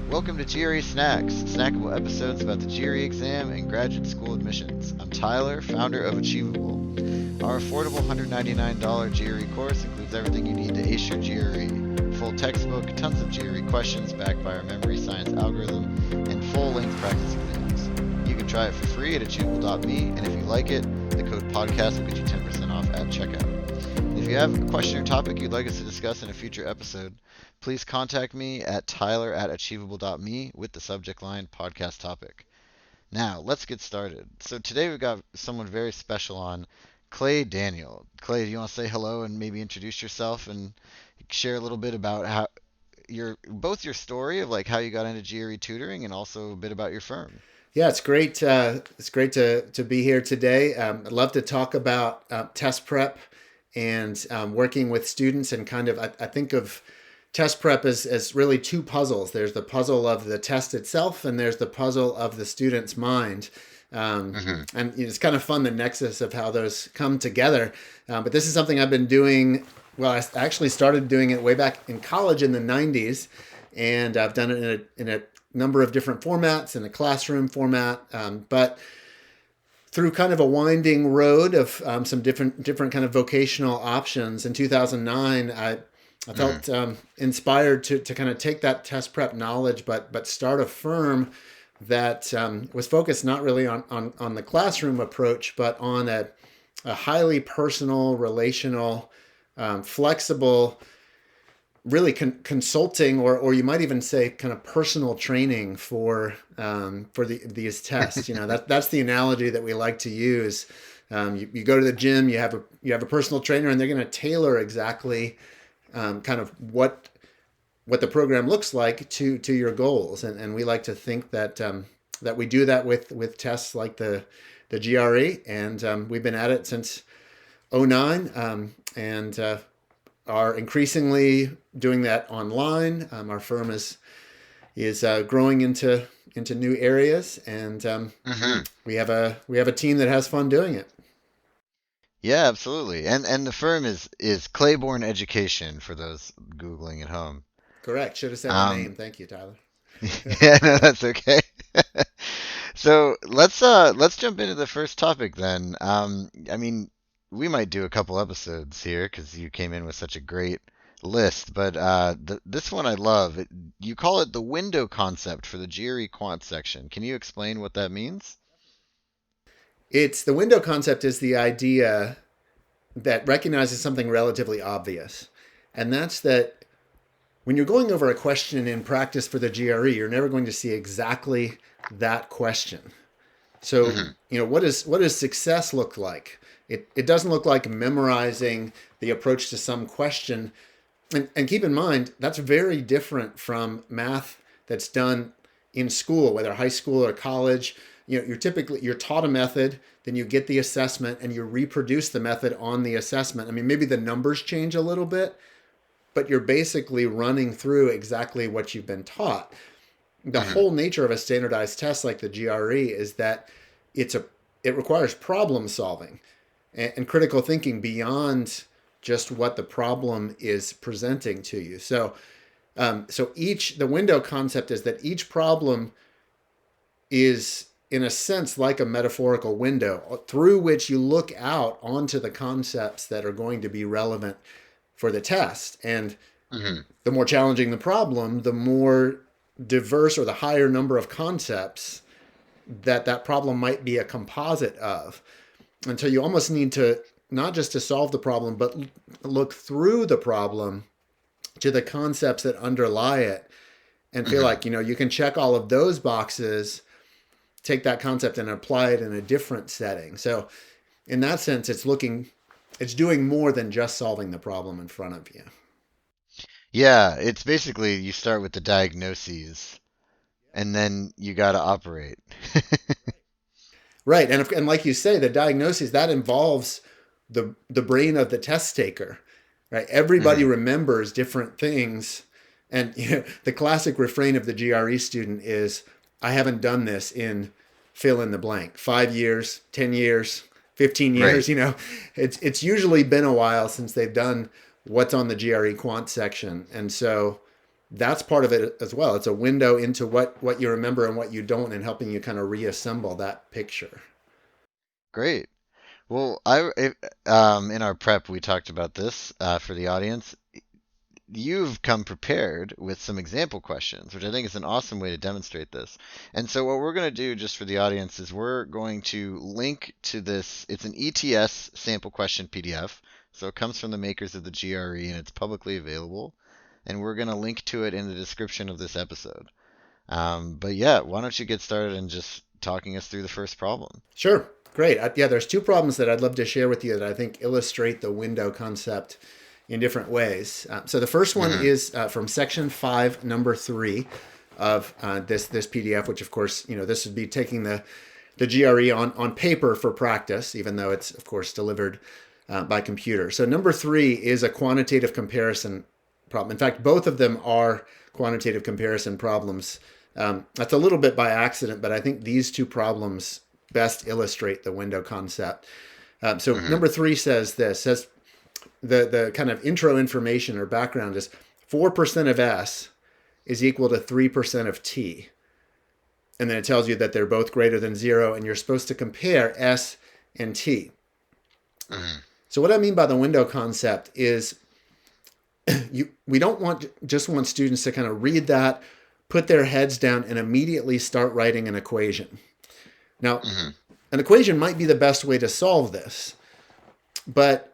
Welcome to GRE Snacks, snackable episodes about the GRE exam and graduate school admissions. I'm Tyler, founder of Achievable. Our affordable $199 GRE course includes everything you need to ace your GRE. Full textbook, tons of GRE questions backed by our memory science algorithm, and full-length practice exams. You can try it for free at achievable.me, and if you like it, the code podcast will get you 10% off at checkout. If you have a question or topic you'd like us to discuss in a future episode, please contact me at tyler@achievable.me with the subject line podcast topic. Now, let's get started. So today we've got someone very special on, Clay Daniel. Clay, do you want to say hello and maybe introduce yourself and share a little bit about how both your story of like how you got into GRE tutoring and also a bit about your firm? Yeah, it's great. It's great to be here today. I'd love to talk about test prep and working with students and kind of I think of test prep as really two puzzles. There's the puzzle of the test itself, and there's the puzzle of the student's mind. And it's kind of fun, the nexus of how those come together. But this is something I've been doing. Well, I actually started doing it way back in college in the 90s, and I've done it in a number of different formats, in a classroom format, but through kind of a winding road of some different kind of vocational options. In 2009, I felt inspired to kind of take that test prep knowledge, but start a firm that was focused not really on the classroom approach, but on a highly personal, relational, flexible, really consulting, or you might even say kind of personal training for these tests. You know, that's the analogy that we like to use. You go to the gym, you have a personal trainer, and they're going to tailor exactly kind of what the program looks like to your goals. And we like to think that that we do that with tests like the GRE, and we've been at it since '09, and are increasingly doing that online. Our firm is growing into new areas, and we have a team that has fun doing it. Yeah, absolutely. And the firm is Claiborne Education for those Googling at home. Correct. Should have said the Um, name. Thank you, Tyler. yeah, no, that's okay. So let's jump into the first topic then. I mean, we might do a couple episodes here because you came in with such a great list, but this one I love. You call it the window concept for the GRE Quant section. Can you explain what that means? It's the window concept is the idea that recognizes something relatively obvious, and that's that when you're going over a question in practice for the GRE, you're never going to see exactly that question. So, Hmm. what does success look like? It doesn't look like memorizing the approach to some question. And keep in mind, that's very different from math that's done in school, whether high school or college. You're taught a method, then you get the assessment, and you reproduce the method on the assessment. I mean, maybe the numbers change a little bit, but you're basically running through exactly what you've been taught. The Hmm. whole nature of a standardized test like the GRE is that it requires problem solving and critical thinking beyond just what the problem is presenting to you. So the window concept is that each problem is, in a sense, like a metaphorical window through which you look out onto the concepts that are going to be relevant for the test. And Hmm. the more challenging the problem, the more diverse or the higher number of concepts that problem might be a composite of. And so you almost need to not just to solve the problem, but look through the problem to the concepts that underlie it and feel Hmm. like, you can check all of those boxes, take that concept and apply it in a different setting. So in that sense, it's doing more than just solving the problem in front of you. Yeah, it's basically you start with the diagnoses and then you got to operate. Right. And like you say, the diagnosis that involves the brain of the test taker, right? Everybody Hmm. remembers different things. And the classic refrain of the GRE student is, I haven't done this in fill in the blank, 5 years, 10 years, 15 Right. years. It's usually been a while since they've done what's on the GRE Quant section. And so that's part of it as well. It's a window into what you remember and what you don't, and helping you kind of reassemble that picture. Great. Well, in our prep we talked about this for the audience. You've come prepared with some example questions, which I think is an awesome way to demonstrate this. And so what we're going to do just for the audience is we're going to link to this. It's an ETS sample question PDF. So it comes from the makers of the GRE and it's publicly available. And we're going to link to it in the description of this episode. But yeah, why don't you get started and just talking us through the first problem? Sure. Great. Yeah, there's two problems that I'd love to share with you that I think illustrate the window concept in different ways. So the first one is from section 5, number 3 of this PDF, which of course, this would be taking the GRE on paper for practice, even though it's of course delivered by computer. So number 3 is a quantitative comparison problem. In fact, both of them are quantitative comparison problems. That's a little bit by accident, but I think these two problems best illustrate the window concept. Number 3 says the kind of intro information or background is 4% of S is equal to 3% of T. And then it tells you that they're both greater than 0, and you're supposed to compare S and T. So what I mean by the window concept is we don't just want students to kind of read that, put their heads down, and immediately start writing an equation. Now, an equation might be the best way to solve this, but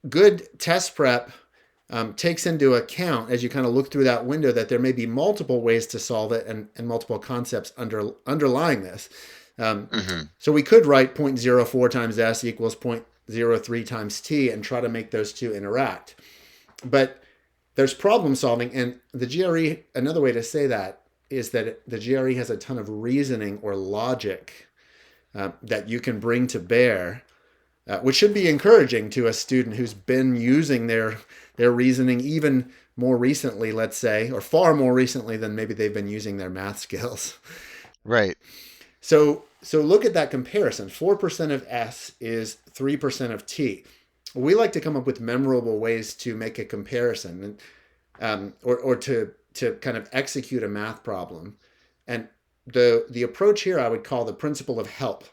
good test prep takes into account, as you kind of look through that window, that there may be multiple ways to solve it and multiple concepts underlying this. So we could write 0.04 times S equals 0.03 times T and try to make those two interact. But there's problem solving, and the GRE, another way to say that is that the GRE has a ton of reasoning or logic that you can bring to bear, which should be encouraging to a student who's been using their reasoning even more recently, let's say, or far more recently than maybe they've been using their math skills. Right. So look at that comparison. 4% of S is 3% of T. We like to come up with memorable ways to make a comparison, or to kind of execute a math problem. And the approach here I would call the principle of help.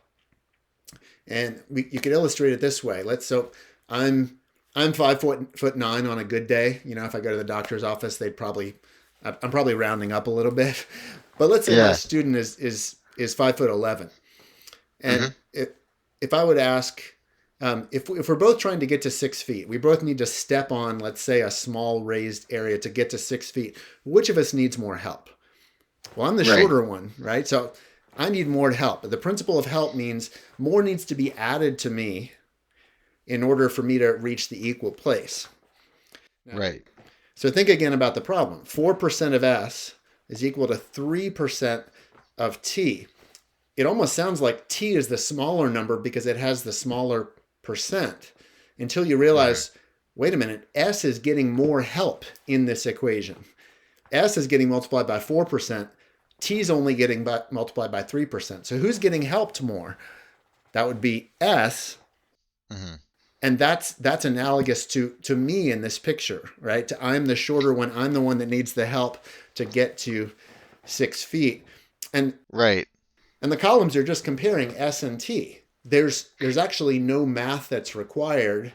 And you could illustrate it this way. I'm 5'9" on a good day. If I go to the doctor's office, I'm probably rounding up a little bit. But let's say my student is 5'11", and if I would ask, if we're both trying to get to 6 feet, we both need to step on, let's say, a small raised area to get to 6 feet. Which of us needs more help? Well, I'm the shorter one, right? So I need more help. The principle of help means more needs to be added to me in order for me to reach the equal place. Right. So think again about the problem. 4% of S is equal to 3% of T. It almost sounds like T is the smaller number because it has the smaller percent, until you realize, wait a minute, S is getting more help in this equation. S is getting multiplied by 4%. T is only getting multiplied by 3%. So who's getting helped more? That would be S. And that's analogous to me in this picture, right? I'm the shorter one. I'm the one that needs the help to get to 6 feet. And the columns are just comparing S and T. There's actually no math that's required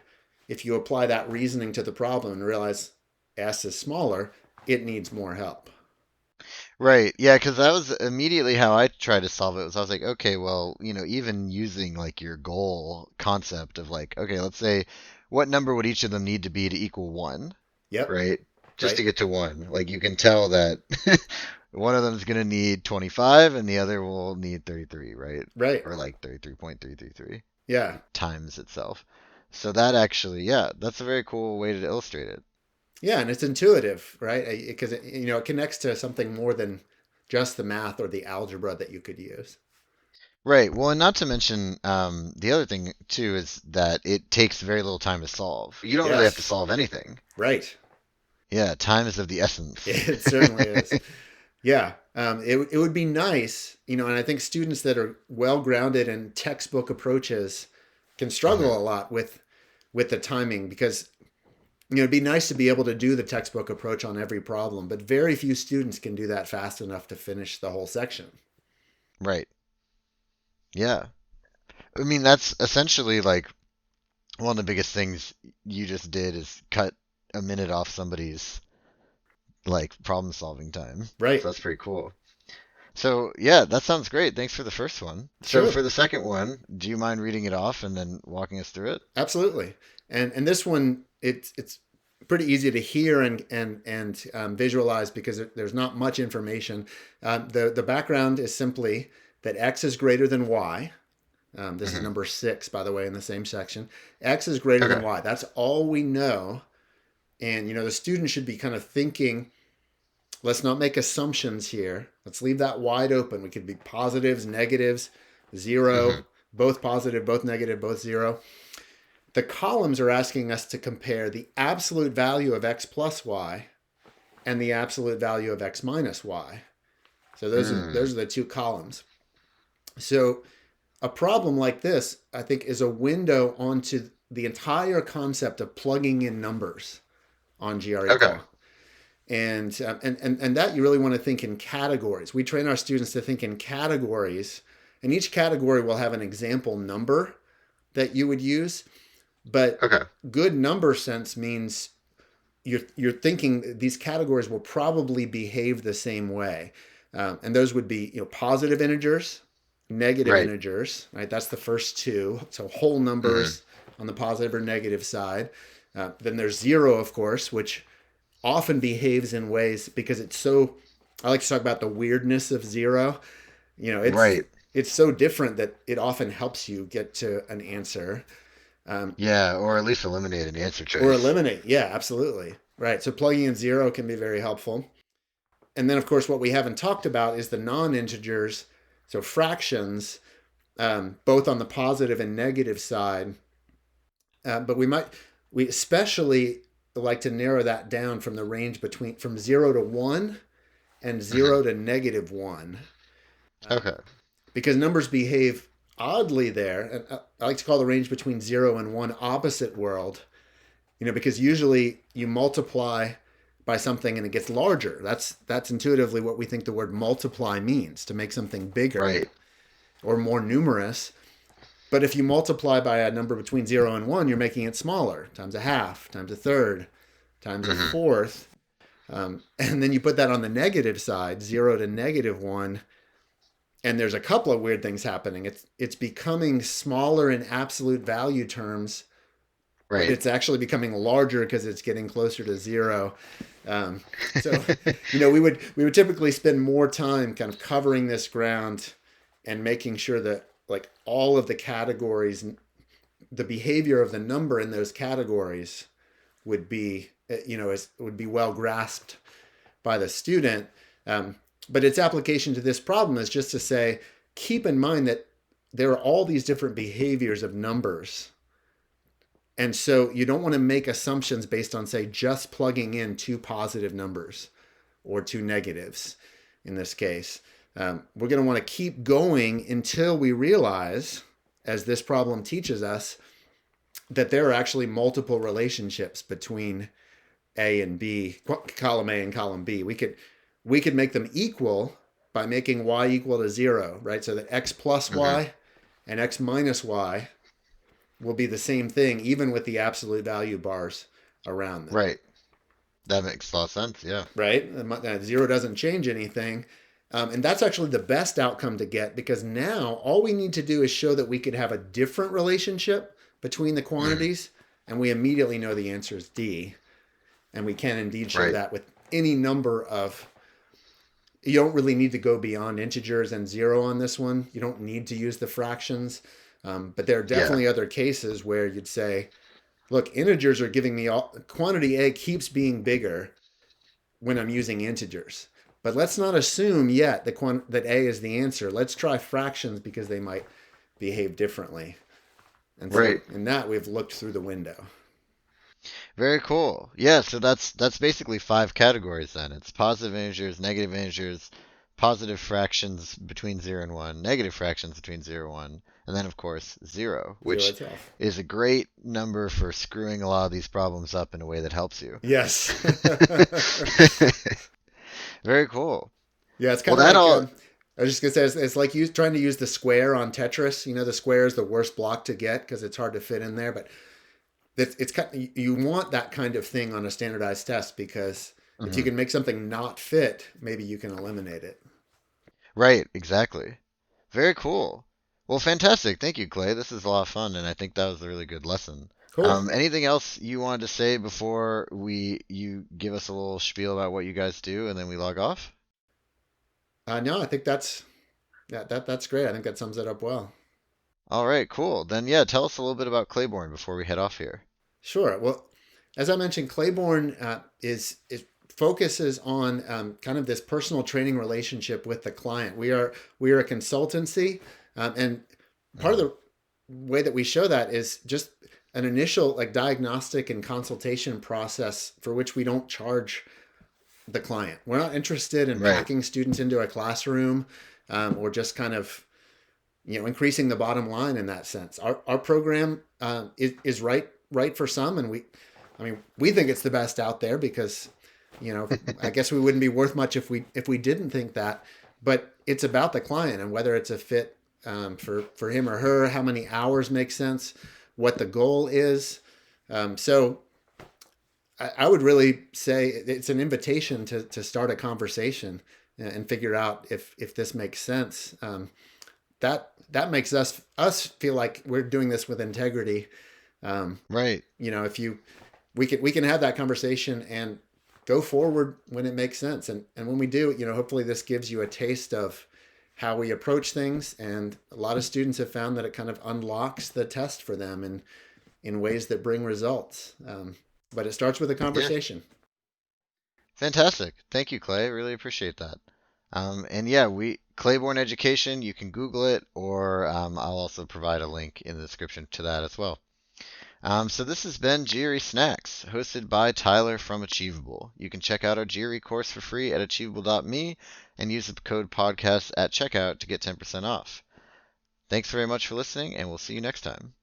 if you apply that reasoning to the problem and realize S is smaller, it needs more help. Right. Yeah, because that was immediately how I tried to solve it. I was like, okay, well, even using like your goal concept of like, okay, let's say what number would each of them need to be to equal 1? Yep. Right? Just to get to 1. Like you can tell that one of them is going to need 25 and the other will need 33, right? Right. Or like 33.333. Yeah. Times itself. So that actually, that's a very cool way to illustrate it. Yeah, and it's intuitive, right? Because it connects to something more than just the math or the algebra that you could use. Right. Well, and not to mention, the other thing too is that it takes very little time to solve. You don't really have to solve anything. Right. Yeah, time is of the essence. It certainly is. Yeah. It would be nice, and I think students that are well grounded in textbook approaches can struggle a lot with the timing, because It'd be nice to be able to do the textbook approach on every problem, but very few students can do that fast enough to finish the whole section. Right. Yeah. I mean, that's essentially like one of the biggest things you just did is cut a minute off somebody's like problem solving time. Right. So that's pretty cool. So yeah, that sounds great. Thanks for the first one. So Sure. for the second one, do you mind reading it off and then walking us through it? Absolutely. And this one, it's pretty easy to hear and visualize because there's not much information. The background is simply that x is greater than y. This is Hmm. number 6, by the way, in the same section. X is greater than Okay. y. That's all we know. And the student should be kind of thinking, let's not make assumptions here. Let's leave that wide open. We could be positives, negatives, Hmm. 0, both positive, both negative, both 0. The columns are asking us to compare the absolute value of x plus y and the absolute value of x minus y. So those Mm. are the two columns. So a problem like this, I think, is a window onto the entire concept of plugging in numbers on GRE Okay. Quant. And that you really want to think in categories. We train our students to think in categories, and each category will have an example number that you would use. But Okay. good number sense means you're thinking these categories will probably behave the same way, and those would be positive integers, negative Right. integers. Right, that's the first two. So whole Hmm. numbers on the positive or negative side. Then there's 0, of course, which often behaves in ways because it's so. I like to talk about the weirdness of 0. You know, it's Right. it's so different that it often helps you get to an answer. Um, Yeah, or at least eliminate an answer or choice. eliminate. Yeah, absolutely. Right. So plugging in 0 can be very helpful. And then, of course, what we haven't talked about is the non integers, so fractions, both on the positive and negative side. But we especially like to narrow that down from the range between from 0 to 1 and Hmm. 0 to negative 1, Okay. because numbers behave oddly there. And I like to call the range between 0 and 1 opposite world, because usually you multiply by something and it gets larger. That's intuitively what we think the word multiply means, to make something bigger Right. or more numerous. But if you multiply by a number between 0 and 1, you're making it smaller, times a half, times a third, times a Hmm. fourth. And then you put that on the negative side, 0 to negative 1, and there's a couple of weird things happening. It's becoming smaller in absolute value terms, but Right. it's actually becoming larger because it's getting closer to 0. Um, so, we would typically spend more time kind of covering this ground and making sure that like all of the categories, the behavior of the number in those categories would be, would be well grasped by the student. But its application to this problem is just to say, keep in mind that there are all these different behaviors of numbers, and so you don't want to make assumptions based on, say, just plugging in two positive numbers or two negatives in this case. We're going to want to keep going until we realize, as this problem teaches us, that there are actually multiple relationships between A and B, column A and column B. We could make them equal by making y equal to 0, right? So that x plus Hmm. y and x minus y will be the same thing, even with the absolute value bars around them, Right. That makes a lot of sense. Yeah. right? 0 doesn't change anything. And that's actually the best outcome to get, because now all we need to do is show that we could have a different relationship between the Hmm. quantities, and we immediately know the answer is D. And we can indeed show Right. that with any number of. You don't really need to go beyond integers and 0 on this one. You don't need to use the fractions. But there are Yeah. definitely other cases where you'd say, look, integers are giving me all. Quantity A keeps being bigger when I'm using integers. But let's not assume yet that A is the answer. Let's try fractions because they might behave differently. And so Right. in that, we've looked through the window. Very cool. Yeah, so that's basically five categories then. It's positive integers, negative integers, positive fractions between 0 and 1, negative fractions between 0 and 1, and then of course 0, 0 which itself. is a great number for screwing a lot of these problems up in a way that helps you. Yes. Very cool. Yeah, it's Well, kind of that like all. I was just gonna say it's like trying to use the square on Tetris. The square is the worst block to get because it's hard to fit in there. But it's kind you want that kind of thing on a standardized test because if you Mhm. can make something not fit, maybe you can eliminate it. Right, exactly. Very cool. Well, fantastic. Thank you, Clay. This is a lot of fun, and I think that was a really good lesson. Cool. Anything else you wanted to say before you give us a little spiel about what you guys do, and then we log off? No, I think that's great. I think that sums it up well. All right, cool. Then yeah, tell us a little bit about Claiborne before we head off here. Sure. Well, as I mentioned, Claiborne is focuses on kind of this personal training relationship with the client. We are a consultancy, and part of Hmm. the way that we show that is just an initial like diagnostic and consultation process for which we don't charge the client. We're not interested in Right. packing students into a classroom or just kind of increasing the bottom line in that sense. Our program is right for some, and we think it's the best out there because I guess we wouldn't be worth much if we didn't think that. But it's about the client and whether it's a fit for him or her, how many hours make sense, what the goal is. So I would really say it's an invitation to start a conversation and figure out if this makes sense. That makes us feel like we're doing this with integrity. Um, Right. if we can have that conversation and go forward when it makes sense, and when we do, hopefully this gives you a taste of how we approach things. And a lot of students have found that it kind of unlocks the test for them in ways that bring results. But it starts with a Yeah. conversation. Fantastic. Thank you, Clay. Really appreciate that. And yeah, we Claiborne Education, you can Google it, or I'll also provide a link in the description to that as well. So this has been GRE Snacks, hosted by Tyler from Achievable. You can check out our GRE course for free at achievable.me and use the code podcast at checkout to get 10% off. Thanks very much for listening, and we'll see you next time.